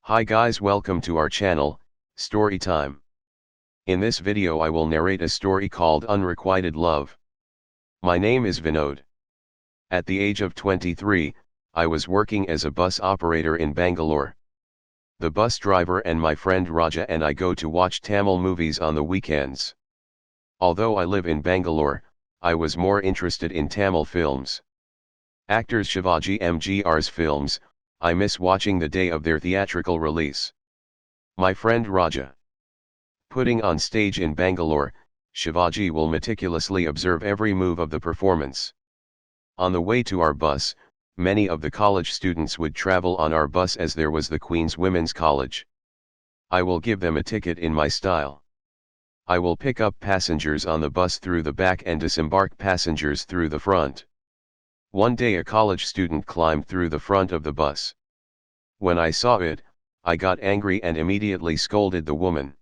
Hi guys, welcome to our channel, Story Time. In this video I will narrate a story called Unrequited Love. My name is Vinod. At the age of 23, I was working as a bus operator in Bangalore. The bus driver and my friend Raja and I go to watch Tamil movies on the weekends. Although I live in Bangalore, I was more interested in Tamil films. Actors Shivaji MGR's films, I miss watching the day of their theatrical release. My friend Raja. Putting on stage in Bangalore, Shivaji will meticulously observe every move of the performance. On the way to our bus, many of the college students would travel on our bus as there was the Queen's Women's College. I will give them a ticket in my style. I will pick up passengers on the bus through the back and disembark passengers through the front. One day a college student climbed through the front of the bus. When I saw it, I got angry and immediately scolded the woman.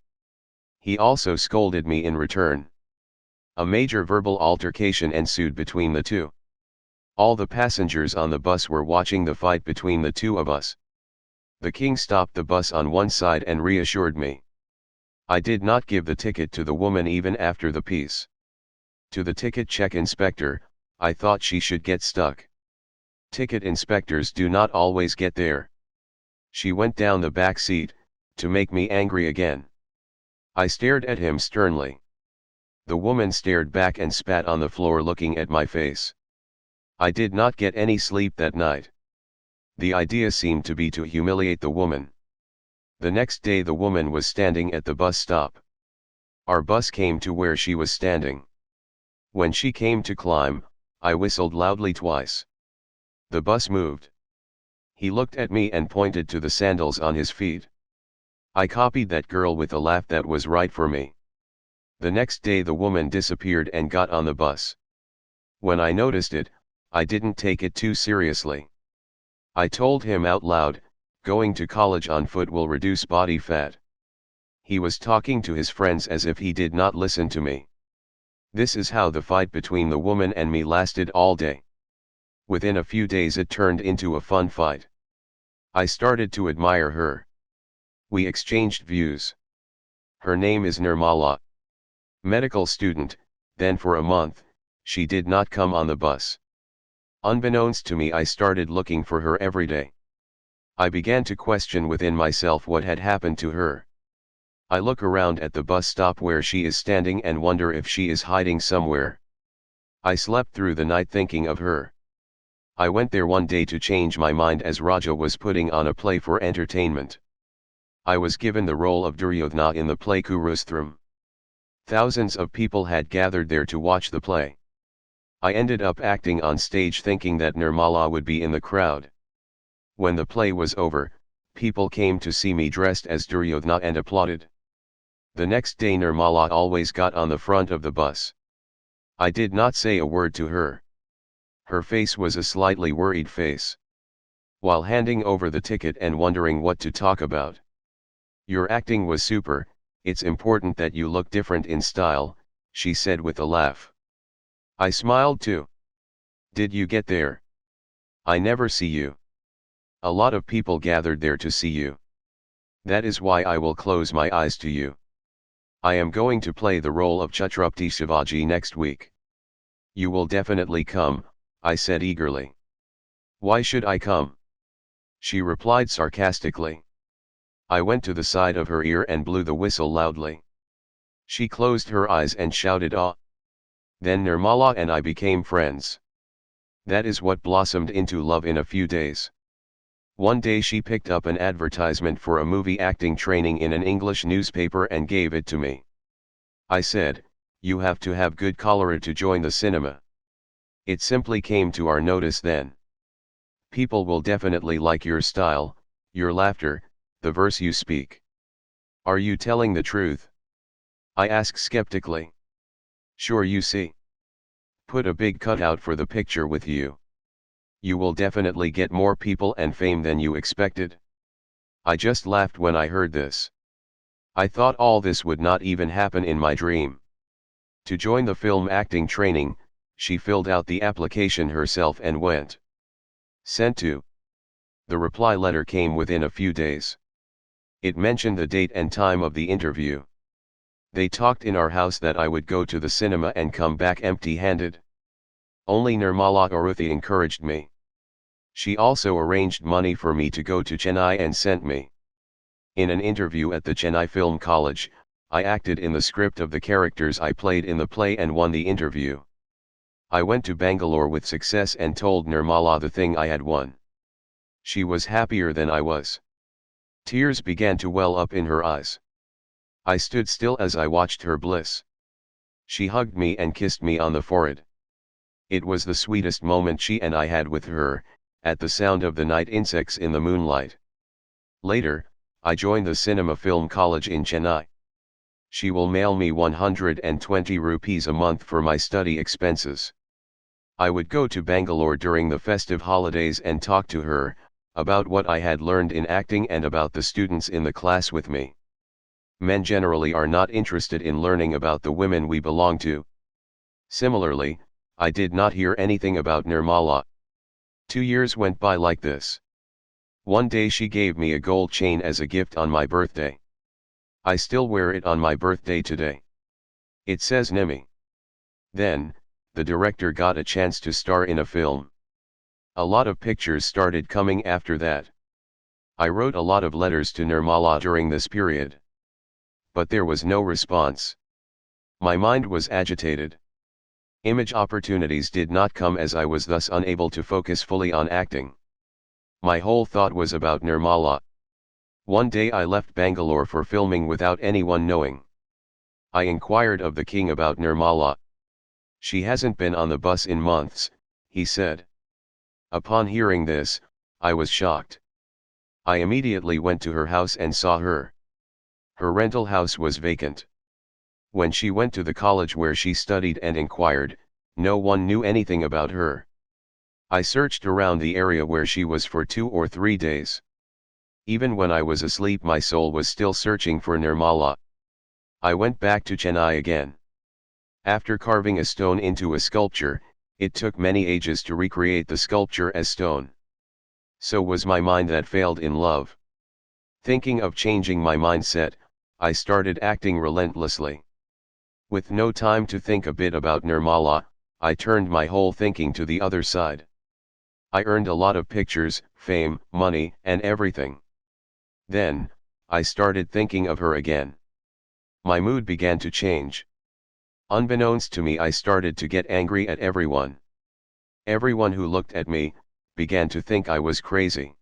He also scolded me in return. A major verbal altercation ensued between the two. All the passengers on the bus were watching the fight between the two of us. The king stopped the bus on one side and reassured me. I did not give the ticket to the woman even after the peace. To the ticket check inspector, I thought she should get stuck. Ticket inspectors do not always get there. She went down the back seat, to make me angry again. I stared at him sternly. The woman stared back and spat on the floor looking at my face. I did not get any sleep that night. The idea seemed to be to humiliate the woman. The next day the woman was standing at the bus stop. Our bus came to where she was standing. When she came to climb, I whistled loudly twice. The bus moved. He looked at me and pointed to the sandals on his feet. I copied that girl with a laugh that was right for me. The next day the woman disappeared and got on the bus. When I noticed it, I didn't take it too seriously. I told him out loud, going to college on foot will reduce body fat. He was talking to his friends as if he did not listen to me. This is how the fight between the woman and me lasted all day. Within a few days it turned into a fun fight. I started to admire her. We exchanged views. Her name is Nirmala. Medical student, then for a month, she did not come on the bus. Unbeknownst to me I started looking for her every day. I began to question within myself what had happened to her. I look around at the bus stop where she is standing and wonder if she is hiding somewhere. I slept through the night thinking of her. I went there one day to change my mind as Raja was putting on a play for entertainment. I was given the role of Duryodhana in the play Kurusthram. Thousands of people had gathered there to watch the play. I ended up acting on stage thinking that Nirmala would be in the crowd. When the play was over, people came to see me dressed as Duryodhana and applauded. The next day Nirmala always got on the front of the bus. I did not say a word to her. Her face was a slightly worried face. While handing over the ticket and wondering what to talk about. Your acting was super, it's important that you look different in style, she said with a laugh. I smiled too. Did you get there? I never see you. A lot of people gathered there to see you. That is why I will close my eyes to you. I am going to play the role of Chhatrapati Shivaji next week. You will definitely come, I said eagerly. Why should I come? She replied sarcastically. I went to the side of her ear and blew the whistle loudly. She closed her eyes and shouted ah. Then Nirmala and I became friends. That is what blossomed into love in a few days. One day she picked up an advertisement for a movie acting training in an English newspaper and gave it to me. I said, you have to have good cholera to join the cinema. It simply came to our notice then. People will definitely like your style, your laughter, the verse you speak. Are you telling the truth? I asked skeptically. Sure, you see. Put a big cutout for the picture with you. You will definitely get more people and fame than you expected. I just laughed when I heard this. I thought all this would not even happen in my dream. To join the film acting training, she filled out the application herself and went. Sent to. The reply letter came within a few days. It mentioned the date and time of the interview. They talked in our house that I would go to the cinema and come back empty-handed. Only Nirmala Aruthi encouraged me. She also arranged money for me to go to Chennai and sent me. In an interview at the Chennai Film College, I acted in the script of the characters I played in the play and won the interview. I went to Bangalore with success and told Nirmala the thing I had won. She was happier than I was. Tears began to well up in her eyes. I stood still as I watched her bliss. She hugged me and kissed me on the forehead. It was the sweetest moment she and I had with her, at the sound of the night insects in the moonlight. Later, I joined the Cinema Film College in Chennai. She will mail me 120 rupees a month for my study expenses. I would go to Bangalore during the festive holidays and talk to her, about what I had learned in acting and about the students in the class with me. Men generally are not interested in learning about the women we belong to. Similarly, I did not hear anything about Nirmala. 2 years went by like this. One day she gave me a gold chain as a gift on my birthday. I still wear it on my birthday today. It says Nimi. Then, the director got a chance to star in a film. A lot of pictures started coming after that. I wrote a lot of letters to Nirmala during this period. But there was no response. My mind was agitated. Image opportunities did not come as I was thus unable to focus fully on acting. My whole thought was about Nirmala. One day I left Bangalore for filming without anyone knowing. I inquired of the king about Nirmala. She hasn't been on the bus in months, he said. Upon hearing this, I was shocked. I immediately went to her house and saw her. Her rental house was vacant. When she went to the college where she studied and inquired, no one knew anything about her. I searched around the area where she was for 2 or 3 days. Even when I was asleep, my soul was still searching for Nirmala. I went back to Chennai again. After carving a stone into a sculpture, it took many ages to recreate the sculpture as stone. So was my mind that failed in love. Thinking of changing my mindset, I started acting relentlessly. With no time to think a bit about Nirmala, I turned my whole thinking to the other side. I earned a lot of pictures, fame, money, and everything. Then, I started thinking of her again. My mood began to change. Unbeknownst to me, I started to get angry at everyone. Everyone who looked at me began to think I was crazy.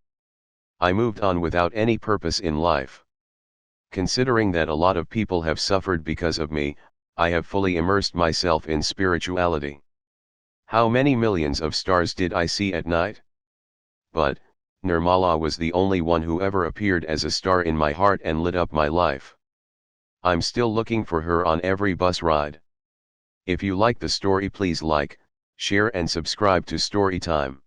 I moved on without any purpose in life. Considering that a lot of people have suffered because of me, I have fully immersed myself in spirituality. How many millions of stars did I see at night? But, Nirmala was the only one who ever appeared as a star in my heart and lit up my life. I'm still looking for her on every bus ride. If you like the story, please like, share and subscribe to Storytime.